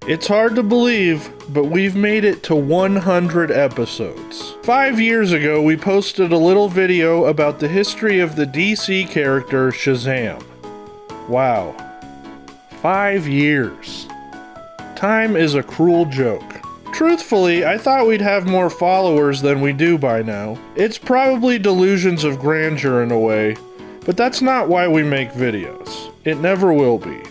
It's hard to believe, but we've made it to 100 episodes. 5 years ago, we posted a little video about the history of the DC character Shazam. Wow. 5 years. Time is a cruel joke. Truthfully, I thought we'd have more followers than we do by now. It's probably delusions of grandeur in a way, but that's not why we make videos. It never will be.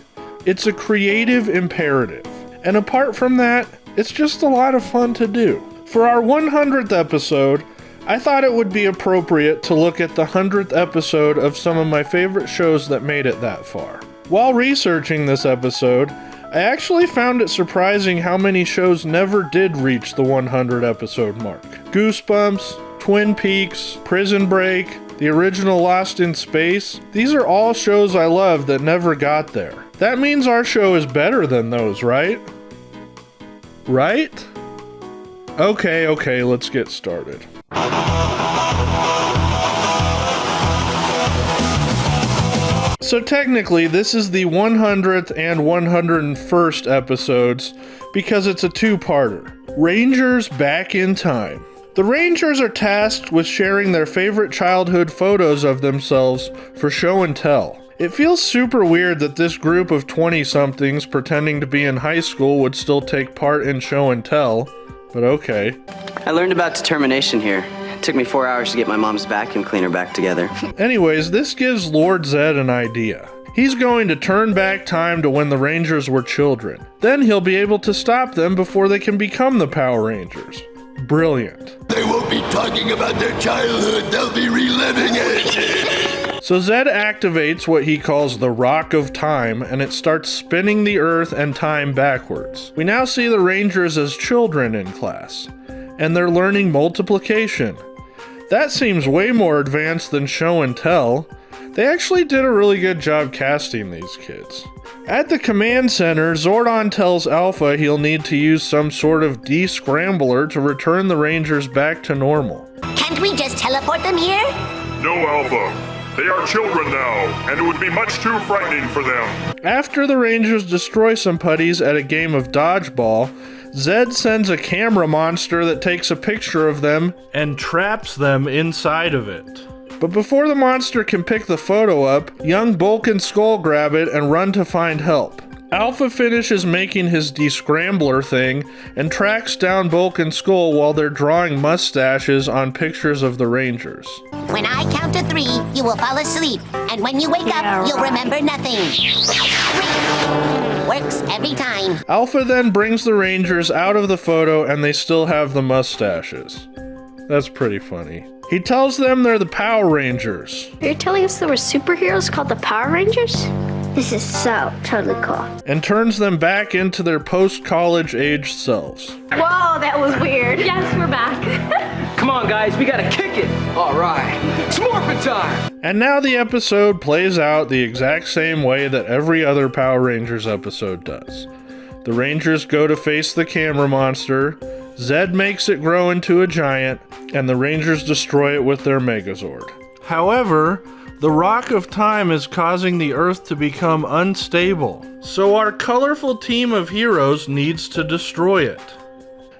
It's a creative imperative. And apart from that, it's just a lot of fun to do. For our 100th episode, I thought it would be appropriate to look at the 100th episode of some of my favorite shows that made it that far. While researching this episode, I actually found it surprising how many shows never did reach the 100 episode mark. Goosebumps, Twin Peaks, Prison Break, the original Lost in Space, these are all shows I love that never got there. That means our show is better than those, right? Right? Okay, let's get started. So technically, this is the 100th and 101st episodes because it's a two-parter. Rangers Back in Time. The Rangers are tasked with sharing their favorite childhood photos of themselves for show and tell. It feels super weird that this group of 20-somethings pretending to be in high school would still take part in show and tell, but okay. I learned about determination here. It took me 4 hours to get my mom's vacuum cleaner back together. Anyways, this gives Lord Zed an idea. He's going to turn back time to when the Rangers were children. Then he'll be able to stop them before they can become the Power Rangers. Brilliant. They won't be talking about their childhood, they'll be reliving it. So Zed activates what he calls the Rock of Time, and it starts spinning the Earth and time backwards. We now see the Rangers as children in class, and they're learning multiplication. That seems way more advanced than show and tell. They actually did a really good job casting these kids. At the command center, Zordon tells Alpha he'll need to use some sort of de-scrambler to return the Rangers back to normal. Can't we just teleport them here? No, Alpha. They are children now, and it would be much too frightening for them. After the Rangers destroy some putties at a game of dodgeball, Zed sends a camera monster that takes a picture of them and traps them inside of it. But before the monster can pick the photo up, young Bulk and Skull grab it and run to find help. Alpha finishes making his de-scrambler thing and tracks down Bulk and Skull while they're drawing mustaches on pictures of the Rangers. When I count to 3, you will fall asleep. And when you wake up, you'll remember nothing. 3. Works every time. Alpha then brings the Rangers out of the photo and they still have the mustaches. That's pretty funny. He tells them they're the Power Rangers. You're telling us there were superheroes called the Power Rangers? This is so totally cool. And turns them back into their post-college age selves. Whoa, that was weird. Yes, we're back. Come on, guys, we gotta kick it. All right, it's morphin' time. And now the episode plays out the exact same way that every other Power Rangers episode does. The Rangers go to face the camera monster, Zed makes it grow into a giant, and the Rangers destroy it with their Megazord. However, the Rock of Time is causing the Earth to become unstable, so our colorful team of heroes needs to destroy it.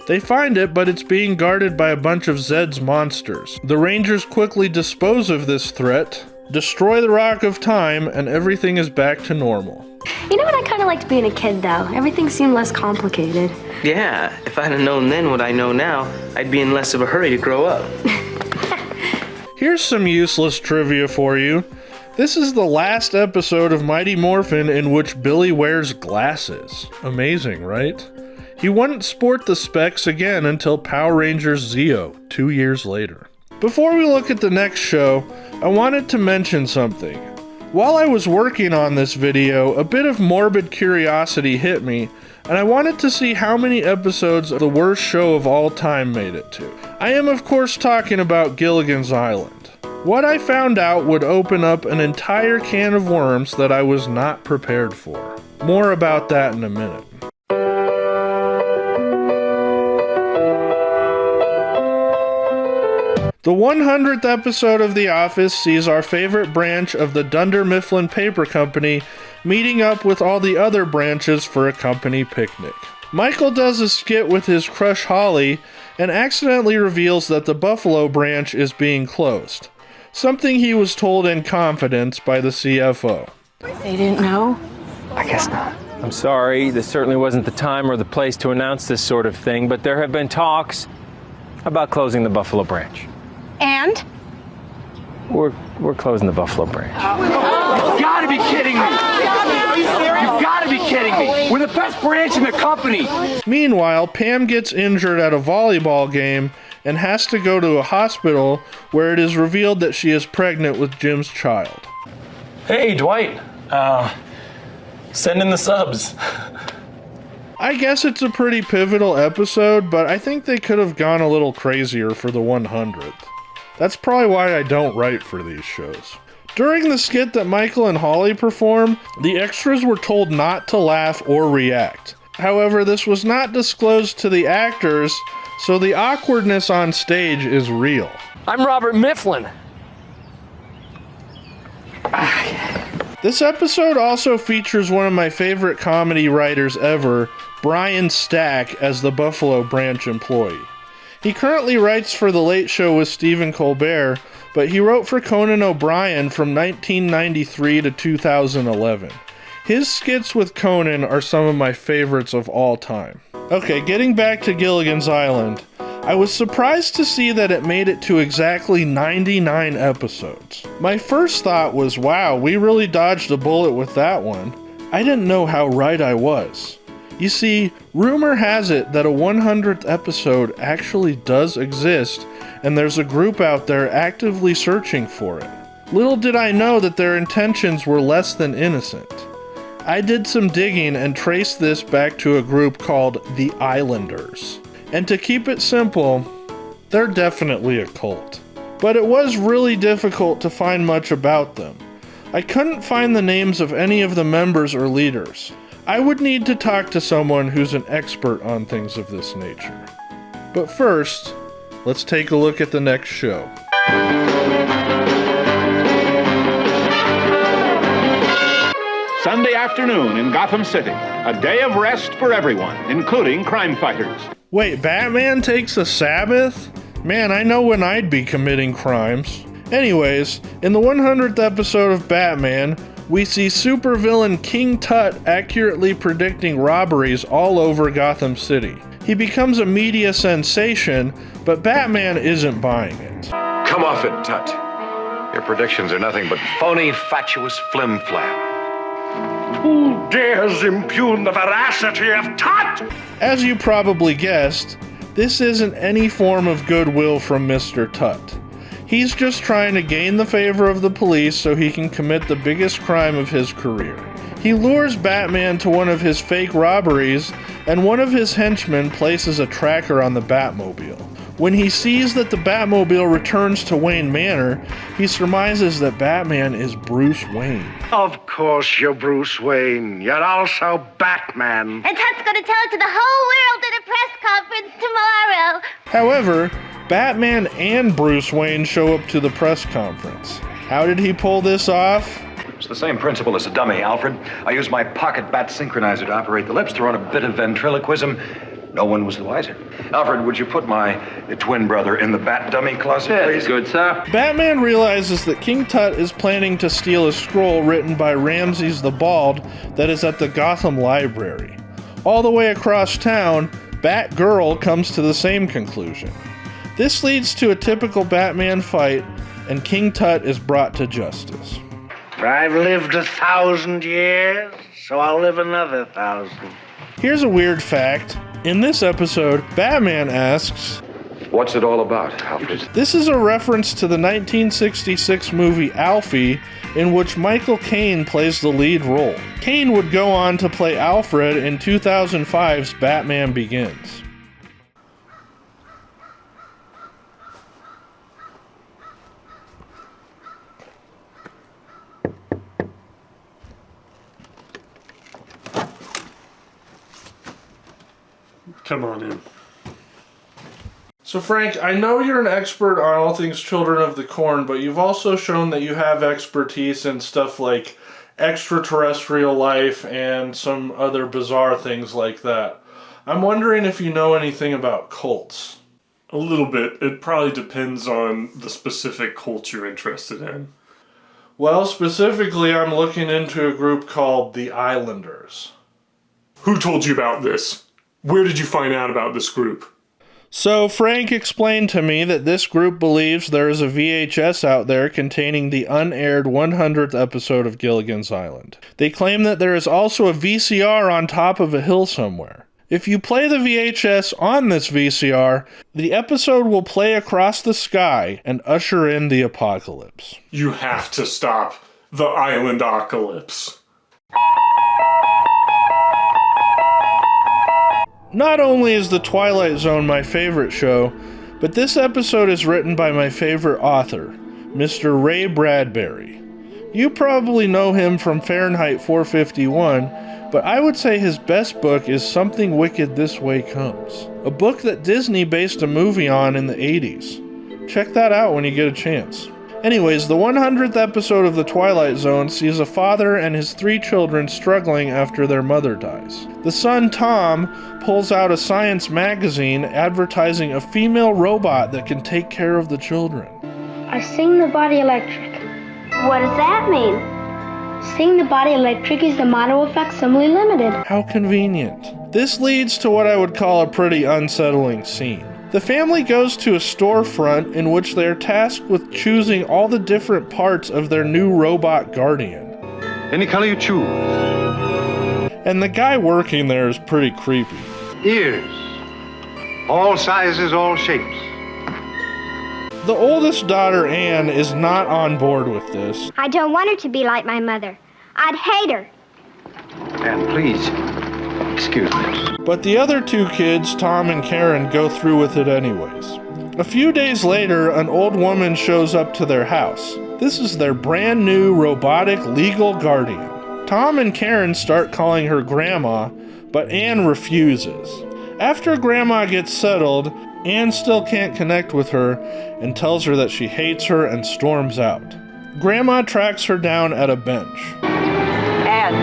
They find it, but it's being guarded by a bunch of Zed's monsters. The Rangers quickly dispose of this threat, destroy the Rock of Time, and everything is back to normal. You know what? I kind of liked being a kid, though. Everything seemed less complicated. Yeah, if I'd have known then what I know now, I'd be in less of a hurry to grow up. Here's some useless trivia for you. This is the last episode of Mighty Morphin in which Billy wears glasses. Amazing, right? He wouldn't sport the specs again until Power Rangers Zeo, 2 years later. Before we look at the next show, I wanted to mention something. While I was working on this video, a bit of morbid curiosity hit me, and I wanted to see how many episodes of the worst show of all time made it to. I am of course talking about Gilligan's Island. What I found out would open up an entire can of worms that I was not prepared for. More about that in a minute. The 100th episode of The Office sees our favorite branch of the Dunder Mifflin Paper Company meeting up with all the other branches for a company picnic. Michael does a skit with his crush Holly and accidentally reveals that the Buffalo branch is being closed, something he was told in confidence by the CFO. They didn't know? I guess not. I'm sorry, this certainly wasn't the time or the place to announce this sort of thing, but there have been talks about closing the Buffalo branch. And? We're closing the Buffalo branch. You've got to be kidding me! You've got to be kidding me! We're the best branch in the company! Meanwhile, Pam gets injured at a volleyball game and has to go to a hospital where it is revealed that she is pregnant with Jim's child. Hey, Dwight. Send in the subs. I guess it's a pretty pivotal episode, but I think they could have gone a little crazier for the 100th. That's probably why I don't write for these shows. During the skit that Michael and Holly perform, the extras were told not to laugh or react. However, this was not disclosed to the actors, so the awkwardness on stage is real. I'm Robert Mifflin. This episode also features one of my favorite comedy writers ever, Brian Stack, as the Buffalo branch employee. He currently writes for The Late Show with Stephen Colbert, but he wrote for Conan O'Brien from 1993 to 2011. His skits with Conan are some of my favorites of all time. Okay, getting back to Gilligan's Island, I was surprised to see that it made it to exactly 99 episodes. My first thought was, wow, we really dodged a bullet with that one. I didn't know how right I was. You see, rumor has it that a 100th episode actually does exist, and there's a group out there actively searching for it. Little did I know that their intentions were less than innocent. I did some digging and traced this back to a group called the Islanders. And to keep it simple, they're definitely a cult. But it was really difficult to find much about them. I couldn't find the names of any of the members or leaders. I would need to talk to someone who's an expert on things of this nature. But first, let's take a look at the next show. Sunday afternoon in Gotham City, a day of rest for everyone, including crime fighters. Wait, Batman takes a Sabbath? Man, I know when I'd be committing crimes. Anyways, in the 100th episode of Batman, we see supervillain King Tut accurately predicting robberies all over Gotham City. He becomes a media sensation, but Batman isn't buying it. Come off it, Tut. Your predictions are nothing but phony, fatuous flim-flam. Who dares impugn the veracity of Tut? As you probably guessed, this isn't any form of goodwill from Mr. Tut. He's just trying to gain the favor of the police so he can commit the biggest crime of his career. He lures Batman to one of his fake robberies, and one of his henchmen places a tracker on the Batmobile. When he sees that the Batmobile returns to Wayne Manor, he surmises that Batman is Bruce Wayne. Of course you're Bruce Wayne. You're also Batman. And Tut's gonna tell it to the whole world at a press conference tomorrow. However, Batman and Bruce Wayne show up to the press conference. How did he pull this off? It's the same principle as a dummy, Alfred. I used my pocket bat synchronizer to operate the lips, throw in a bit of ventriloquism. No one was the wiser. Alfred, would you put my twin brother in the bat dummy closet, please? Good, sir. Batman realizes that King Tut is planning to steal a scroll written by Ramses the Bald that is at the Gotham Library. All the way across town, Batgirl comes to the same conclusion. This leads to a typical Batman fight, and King Tut is brought to justice. I've lived 1,000 years, so I'll live another 1,000. Here's a weird fact. In this episode, Batman asks, "What's it all about, Alfred?" This is a reference to the 1966 movie Alfie, in which Michael Caine plays the lead role. Caine would go on to play Alfred in 2005's Batman Begins. Come on in. So Frank, I know you're an expert on all things Children of the Corn, but you've also shown that you have expertise in stuff like extraterrestrial life and some other bizarre things like that. I'm wondering if you know anything about cults. A little bit. It probably depends on the specific cult you're interested in. Well, specifically, I'm looking into a group called the Islanders. Who told you about this? Where did you find out about this group? So Frank explained to me that this group believes there is a VHS out there containing the unaired 100th episode of Gilligan's Island. They claim that there is also a VCR on top of a hill somewhere. If you play the VHS on this VCR, the episode will play across the sky and usher in the apocalypse. You have to stop the Islandocalypse. Not only is the Twilight Zone my favorite show, but this episode is written by my favorite author, Mr. Ray Bradbury. You probably know him from Fahrenheit 451, but I would say his best book is Something Wicked This Way Comes, a book that Disney based a movie on in the 80s. Check that out when you get a chance. Anyways, the 100th episode of The Twilight Zone sees a father and his 3 children struggling after their mother dies. The son, Tom, pulls out a science magazine advertising a female robot that can take care of the children. I sing the body electric. What does that mean? Sing the body electric is the motto of Facsimile Limited. How convenient. This leads to what I would call a pretty unsettling scene. The family goes to a storefront in which they are tasked with choosing all the different parts of their new robot guardian. Any color you choose. And the guy working there is pretty creepy. Ears. All sizes, all shapes. The oldest daughter, Anne, is not on board with this. I don't want her to be like my mother. I'd hate her. And please, excuse me. But the other 2 kids, Tom and Karen, go through with it anyways. A few days later, an old woman shows up to their house. This is their brand new robotic legal guardian. Tom and Karen start calling her Grandma, but Anne refuses. After Grandma gets settled, Anne still can't connect with her and tells her that she hates her and storms out. Grandma tracks her down at a bench. Anne.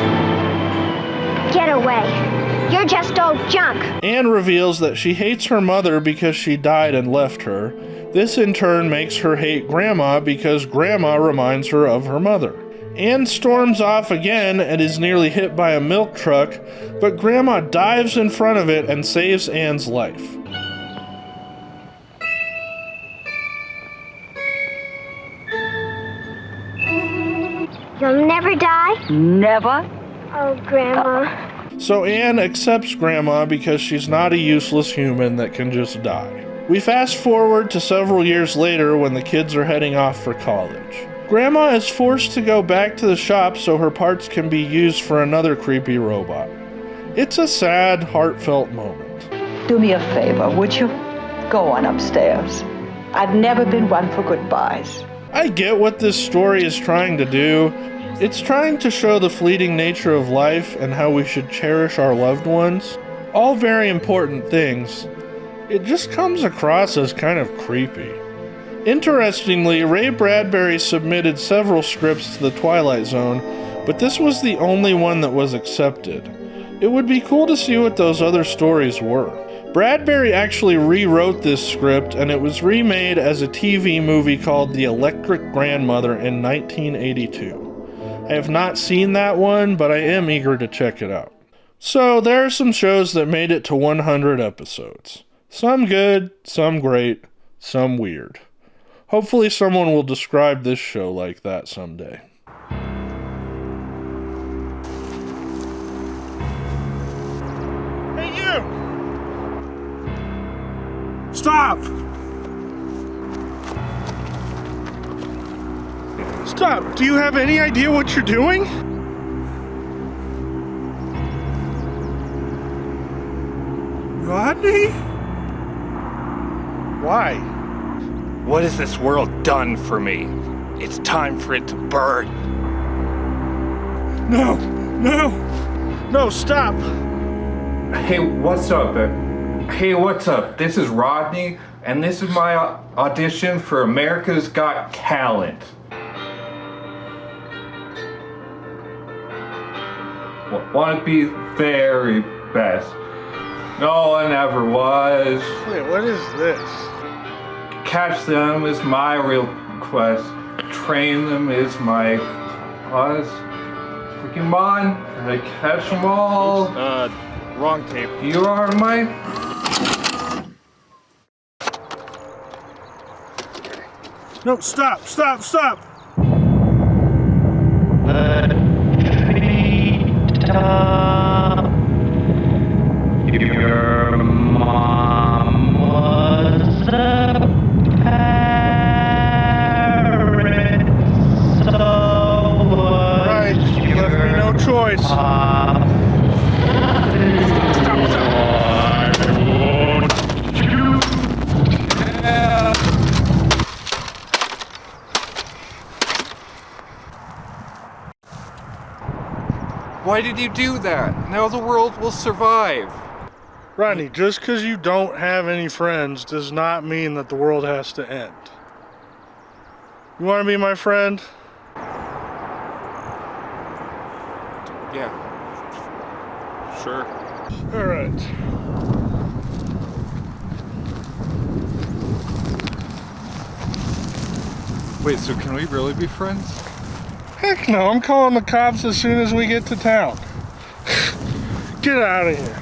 Get away. You're just old junk. Anne reveals that she hates her mother because she died and left her. This in turn makes her hate Grandma because Grandma reminds her of her mother. Anne storms off again and is nearly hit by a milk truck, but Grandma dives in front of it and saves Anne's life. You'll never die? Never. Oh, Grandma. So Anne accepts Grandma because she's not a useless human that can just die. We fast forward to several years later when the kids are heading off for college. Grandma is forced to go back to the shop so her parts can be used for another creepy robot. It's a sad, heartfelt moment. Do me a favor, would you? Go on upstairs. I've never been one for goodbyes. I get what this story is trying to do. It's trying to show the fleeting nature of life and how we should cherish our loved ones. All very important things. It just comes across as kind of creepy. Interestingly, Ray Bradbury submitted several scripts to the Twilight Zone, but this was the only one that was accepted. It would be cool to see what those other stories were. Bradbury actually rewrote this script, and it was remade as a TV movie called The Electric Grandmother in 1982. I have not seen that one, but I am eager to check it out. So there are some shows that made it to 100 episodes. Some good, some great, some weird. Hopefully someone will describe this show like that someday. Hey you! Stop! Stop! Do you have any idea what you're doing? Rodney? Why? What has this world done for me? It's time for it to burn. No! No! No, stop! Hey, what's up? Hey, what's up? This is Rodney. and this is my audition for America's Got Talent. Want to be very best. No one ever was. Wait, what is this? Catch them is my real quest. Train them is my cause. Freaking on, I catch them all. Wrong tape. You are my... No, stop. Your mom was a parrot, so right, you left me no choice. Why did you do that? Now the world will survive. Rodney, just because you don't have any friends does not mean that the world has to end. You want to be my friend? Yeah. Sure. All right. Wait, so can we really be friends? Heck no, I'm calling the cops as soon as we get to town. Get out of here.